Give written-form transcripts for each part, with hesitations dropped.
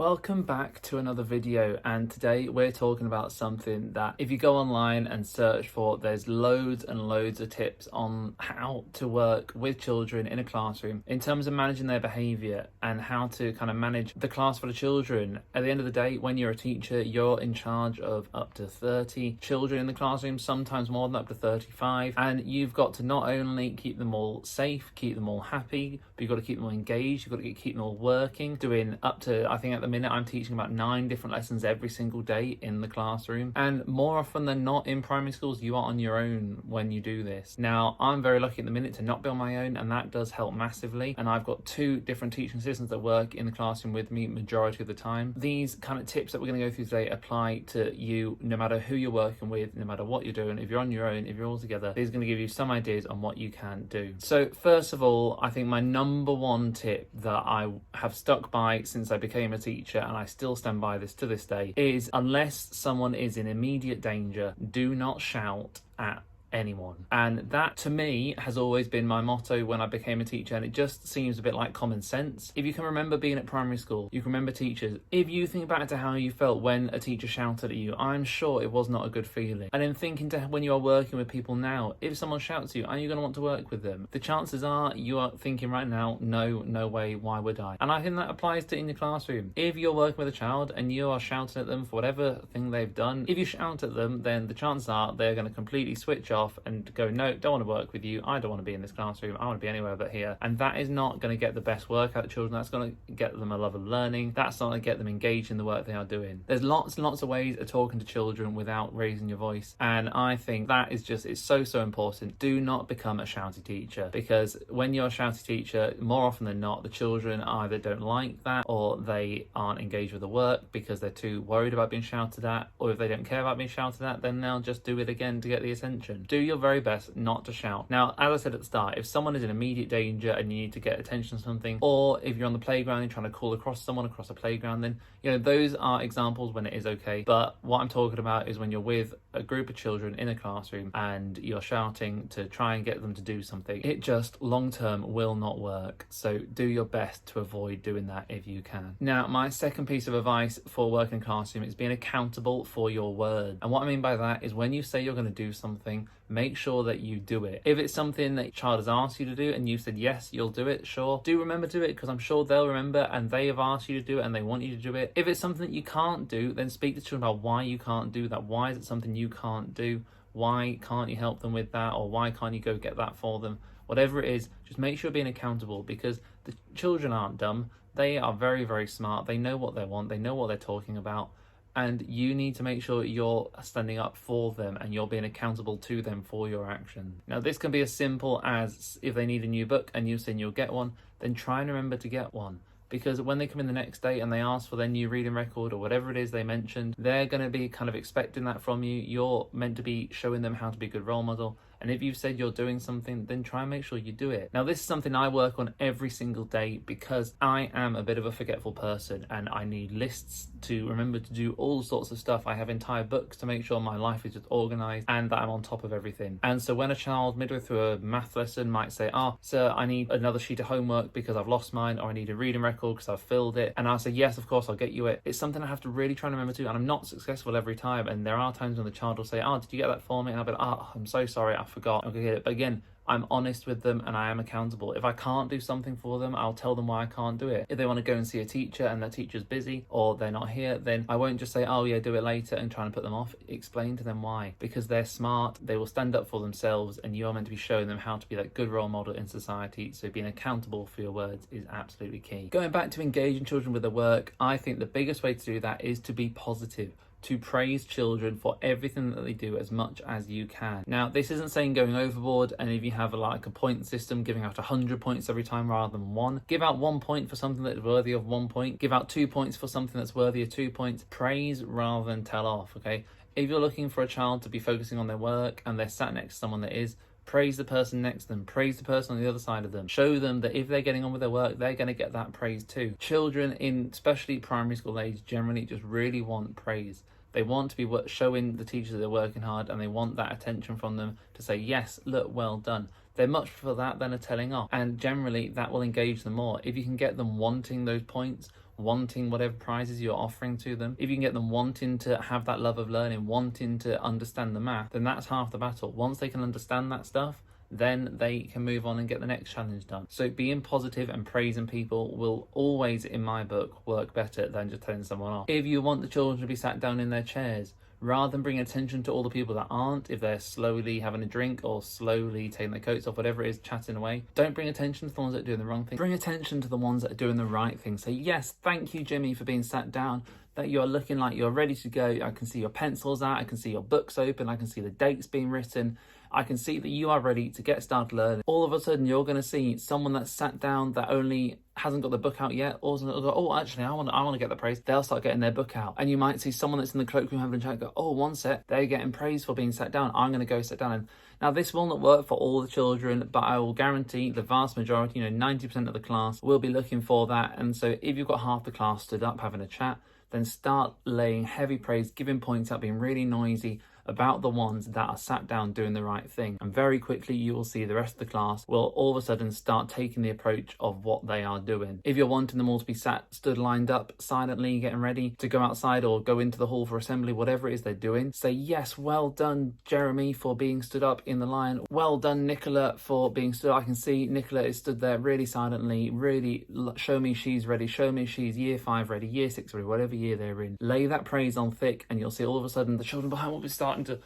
Welcome back to another video, and today we're talking about something that if you go online and search for, there's loads and loads of tips on how to work with children in a classroom in terms of managing their behaviour and how to kind of manage the class for the children. At the end of the day, when you're a teacher, you're in charge of up to 30 children in the classroom, sometimes more than up to 35, and you've got to not only keep them all safe, keep them all happy, but you've got to keep them all engaged, you've got to keep them all working, doing up to, I think at the minute I'm teaching about 9 different lessons every single day in the classroom, and more often than not in primary schools you are on your own when you do this. Now I'm very lucky at the minute to not be on my own, and that does help massively, and I've got 2 different teaching assistants that work in the classroom with me majority of the time. These kind of tips that we're going to go through today apply to you no matter who you're working with, no matter what you're doing. If you're on your own, if you're all together, these are going to give you some ideas on what you can do. So first of all, I think my number 1 tip that I have stuck by since I became a teacher, and I still stand by this to this day, is unless someone is in immediate danger, do not shout at anyone. And that to me has always been my motto when I became a teacher, and it just seems a bit like common sense. If you can remember being at primary school, you can remember teachers, if you think back to how you felt when a teacher shouted at you, I'm sure it was not a good feeling. And then thinking to when you are working with people now, if someone shouts at you, are you going to want to work with them? The chances are you are thinking right now, no way, why would I? And I think that applies to in your classroom. If you're working with a child and you are shouting at them for whatever thing they've done, if you shout at them, then the chances are they're going to completely switch off and go, no, don't want to work with you, I don't want to be in this classroom, I want to be anywhere but here. And that is not going to get the best work out of children. That's going to get them a love of learning. That's not going to get them engaged in the work they are doing. There's lots and lots of ways of talking to children without raising your voice, and I think that is just, it's so important. Do not become a shouty teacher, because when you're a shouty teacher, more often than not, the children either don't like that, or they aren't engaged with the work because they're too worried about being shouted at, or if they don't care about being shouted at, then they'll just do it again to get the attention. Do your very best not to shout. Now, as I said at the start, if someone is in immediate danger and you need to get attention to something, or if you're on the playground and you're trying to call across someone across a playground, then those are examples when it is okay. But what I'm talking about is when you're with a group of children in a classroom and you're shouting to try and get them to do something, it just long term will not work. So do your best to avoid doing that if you can. Now, my second piece of advice for working in a classroom is being accountable for your word. And what I mean by that is when you say you're going to do something, make sure that you do it. If it's something that a child has asked you to do and you said yes, you'll do it, sure, do remember to do it, because I'm sure they'll remember and they have asked you to do it and they want you to do it. If it's something that you can't do, then speak to children about why you can't do that. Why is it something you can't do? Why can't you help them with that? Or why can't you go get that for them? Whatever it is, just make sure you're being accountable, because the children aren't dumb. They are very smart. They know what they want. They know what they're talking about. And you need to make sure you're standing up for them and you're being accountable to them for your action. Now, this can be as simple as if they need a new book and you're saying you'll get one, then try and remember to get one. Because when they come in the next day and they ask for their new reading record or whatever it is they mentioned, they're going to be kind of expecting that from you. You're meant to be showing them how to be a good role model. And if you've said you're doing something, then try and make sure you do it. Now, this is something I work on every single day because I am a bit of a forgetful person and I need lists to remember to do all sorts of stuff. I have entire books to make sure my life is just organised and that I'm on top of everything. And so when a child midway through a math lesson might say, sir, I need another sheet of homework because I've lost mine, or I need a reading record because I've filled it. And I'll say, yes, of course, I'll get you it. It's something I have to really try and remember to, and I'm not successful every time. And there are times when the child will say, did you get that for me? And I'll be like, I'm so sorry, I forgot. I'll get it. But again, I'm honest with them and I am accountable. If I can't do something for them, I'll tell them why I can't do it. If they want to go and see a teacher and that teacher's busy or they're not here, then I won't just say, oh yeah, do it later and try and put them off. Explain to them why. Because they're smart, they will stand up for themselves, and you're meant to be showing them how to be that good role model in society. So being accountable for your words is absolutely key. Going back to engaging children with their work, I think the biggest way to do that is to be positive. To praise children for everything that they do as much as you can. Now, this isn't saying going overboard, and if you have a point system, giving out 100 points every time rather than 1. Give out 1 point for something that's worthy of 1 point. Give out 2 points for something that's worthy of 2 points. Praise rather than tell off, okay? If you're looking for a child to be focusing on their work and they're sat next to someone that is, praise the person next to them, praise the person on the other side of them. Show them that if they're getting on with their work, they're going to get that praise too. Children in especially primary school age generally just really want praise. They want to be showing the teachers that they're working hard, and they want that attention from them to say, yes, look, well done. They much prefer that than a telling off, and generally that will engage them more. If you can get them wanting those points, wanting whatever prizes you're offering to them, if you can get them wanting to have that love of learning, wanting to understand the math, then that's half the battle. Once they can understand that stuff, then they can move on and get the next challenge done. So being positive and praising people will always, in my book, work better than just telling someone off. If you want the children to be sat down in their chairs, rather than bring attention to all the people that aren't, if they're slowly having a drink or slowly taking their coats off, whatever it is, chatting away, don't bring attention to the ones that are doing the wrong thing. Bring attention to the ones that are doing the right thing. Say, yes, thank you, Jimmy, for being sat down, that you're looking like you're ready to go. I can see your pencils out, I can see your books open, I can see the dates being written, I can see that you are ready to get started learning. All of a sudden, you're going to see someone that's sat down that only hasn't got the book out yet, or go, oh, actually, I want to get the praise. They'll start getting their book out. And you might see someone that's in the cloakroom having a chat go, oh, one sec, they're getting praise for being sat down. I'm going to go sit down. And now, this will not work for all the children, but I will guarantee the vast majority, 90% of the class will be looking for that. And so if you've got half the class stood up having a chat, then start laying heavy praise, giving points out, being really noisy about the ones that are sat down doing the right thing. And very quickly you will see the rest of the class will all of a sudden start taking the approach of what they are doing. If you're wanting them all to be stood lined up silently, getting ready to go outside or go into the hall for assembly, whatever it is they're doing, say, yes, well done, Jeremy, for being stood up in the line. Well done, Nicola, for being stood up. I can see Nicola is stood there really silently, really show me she's ready, show me she's year 5 ready, year 6 ready, whatever year they're in. Lay that praise on thick and you'll see all of a sudden the children behind will be starting to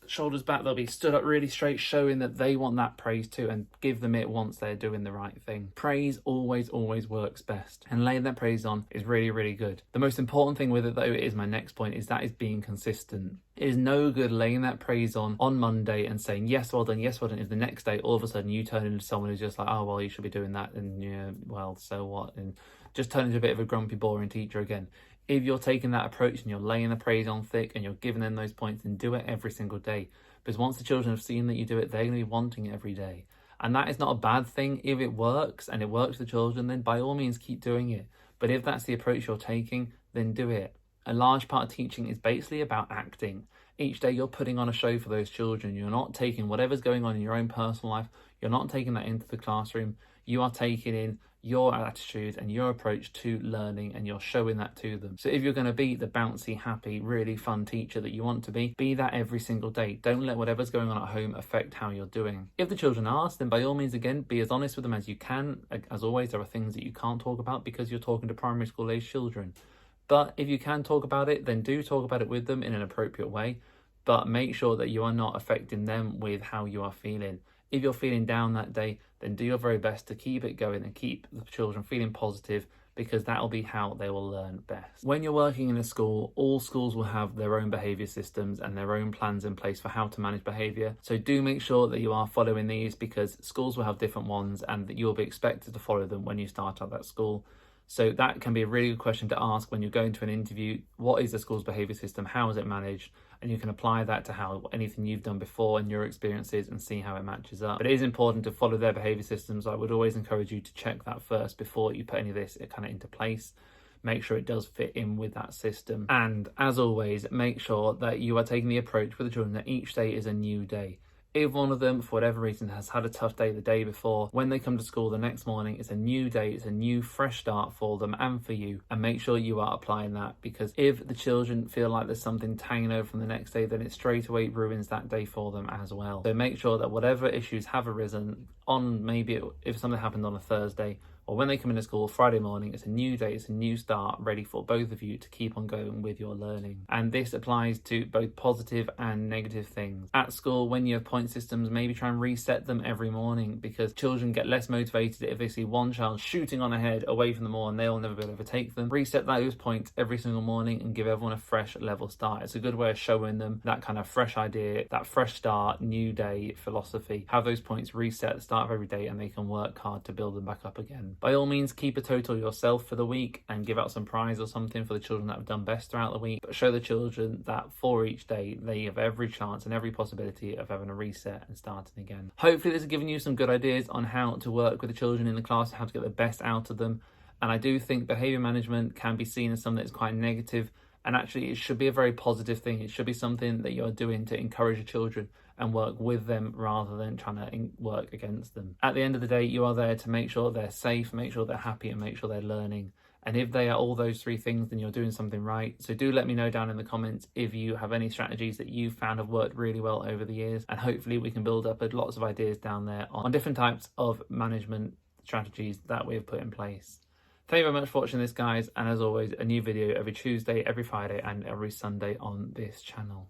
shoulders back, they'll be stood up really straight, showing that they want that praise too, and give them it once they're doing the right thing. Praise always works best, and laying that praise on is really good. The most important thing with it, though, is my next point, is being consistent. It is no good laying that praise on Monday and saying yes, well done, if the next day all of a sudden you turn into someone who's just like, oh well, you should be doing that, and yeah, well, so what, and just turn into a bit of a grumpy, boring teacher again. If you're taking that approach and you're laying the praise on thick and you're giving them those points, then do it every single day. Because once the children have seen that you do it, they're going to be wanting it every day. And that is not a bad thing. If it works and it works for the children, then by all means keep doing it. But if that's the approach you're taking, then do it. A large part of teaching is basically about acting. Each day you're putting on a show for those children. You're not taking whatever's going on in your own personal life, you're not taking that into the classroom. You are taking in your attitude and your approach to learning, and you're showing that to them. So if you're going to be the bouncy, happy, really fun teacher that you want to be that every single day. Don't let whatever's going on at home affect how you're doing. If the children ask, then by all means, again, be as honest with them as you can. As always, there are things that you can't talk about because you're talking to primary school age children. But if you can talk about it, then do talk about it with them in an appropriate way. But make sure that you are not affecting them with how you are feeling. If you're feeling down that day, then do your very best to keep it going and keep the children feeling positive, because that will be how they will learn best. When you're working in a school, all schools will have their own behaviour systems and their own plans in place for how to manage behaviour. So do make sure that you are following these, because schools will have different ones and that you'll be expected to follow them when you start at that school. So that can be a really good question to ask when you're going to an interview. What is the school's behaviour system? How is it managed? And you can apply that to how anything you've done before and your experiences and see how it matches up. But it is important to follow their behaviour systems. I would always encourage you to check that first before you put any of this kind of into place. Make sure it does fit in with that system. And as always, make sure that you are taking the approach with the children that each day is a new day. If one of them, for whatever reason, has had a tough day the day before, when they come to school the next morning, it's a new day, it's a new fresh start for them and for you. And make sure you are applying that, because if the children feel like there's something hanging over from the next day, then it straight away ruins that day for them as well. So make sure that whatever issues have arisen on, maybe if something happened on a Thursday, or when they come into school Friday morning, it's a new day, it's a new start, ready for both of you to keep on going with your learning. And this applies to both positive and negative things. At school, when you have point systems, maybe try and reset them every morning, because children get less motivated if they see one child shooting on ahead away from them all and they'll never be able to overtake them. Reset those points every single morning and give everyone a fresh level start. It's a good way of showing them that kind of fresh idea, that fresh start, new day philosophy. Have those points reset at the start of every day and they can work hard to build them back up again. By all means, keep a total yourself for the week and give out some prize or something for the children that have done best throughout the week. But show the children that for each day, they have every chance and every possibility of having a reset and starting again. Hopefully this has given you some good ideas on how to work with the children in the class, how to get the best out of them. And I do think behaviour management can be seen as something that's quite negative, and actually it should be a very positive thing. It should be something that you're doing to encourage your children and work with them rather than trying to work against them. At the end of the day, you are there to make sure they're safe, make sure they're happy, and make sure they're learning. And if they are all those three things, then you're doing something right. So do let me know down in the comments if you have any strategies that you found have worked really well over the years. And hopefully we can build up lots of ideas down there on different types of management strategies that we have put in place. Thank you very much for watching this, guys. And as always, a new video every Tuesday, every Friday, and every Sunday on this channel.